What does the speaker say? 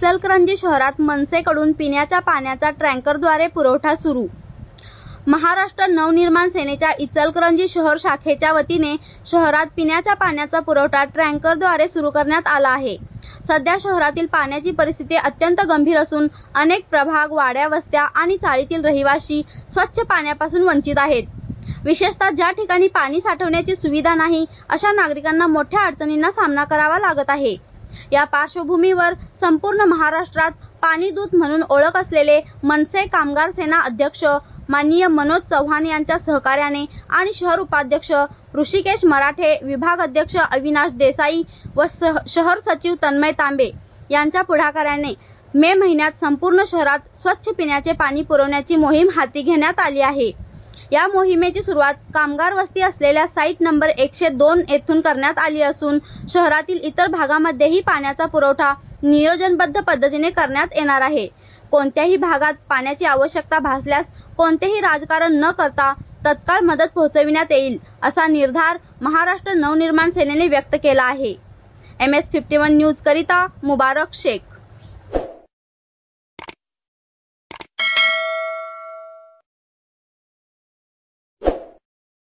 इचलकरंजी शहरात मनसेकडून पिण्याच्या पाण्याचा टँकरद्वारे पुरवठा सुरू. महाराष्ट्र नवनिर्माण सेनेच्या इचलकरंजी शहर शाखेच्या वतीने शहरात पिण्याच्या पाण्याचा पुरवठा टँकरद्वारे सुरू करण्यात आला आहे. सध्या शहरातील पाण्याची परिस्थिती अत्यंत गंभीर असून अनेक प्रभाग, वाड्या, वस्त्या आणि चाळीतील रहिवासी स्वच्छ पाण्यापासून वंचित आहेत. विशेषतः ज्या ठिकाणी पाणी साठवण्याची सुविधा नाही अशा नागरिकांना मोठ्या अडचणींना सामना करावा लागत आहे. या पार्श्वभूमीवर संपूर्ण महाराष्ट्रात पाणीदूत म्हणून ओळख असलेले मनसे कामगार सेना अध्यक्ष माननीय मनोज चव्हाण यांच्या सहकार्याने आणि शहर उपाध्यक्ष ऋषिकेश मराठे, विभाग अध्यक्ष अविनाश देसाई व शहर सचिव तन्मय तांबे यांच्या पुढाकाराने मे महिन्यात संपूर्ण शहरात स्वच्छ पिण्याचे पाणी पुरवण्याची मोहीम हाती घेण्यात आली आहे. या मोहिमेची सुरुवात कामगार वस्ती असलेल्या साईट नंबर 102 येथून करण्यात आली असून शहरातील इतर भागामध्येही पाण्याचा पुरवठा नियोजनबद्ध पद्धतीने करण्यात येणार आहे. कोणत्याही भागात पाण्याची आवश्यकता भासल्यास कोणतेही राजकारण न करता तत्काळ मदत पोहोचविण्यात येईल असा निर्धार महाराष्ट्र नवनिर्माण सेनेने व्यक्त केला आहे. MS51 न्यूज करिता मुबारक शेख.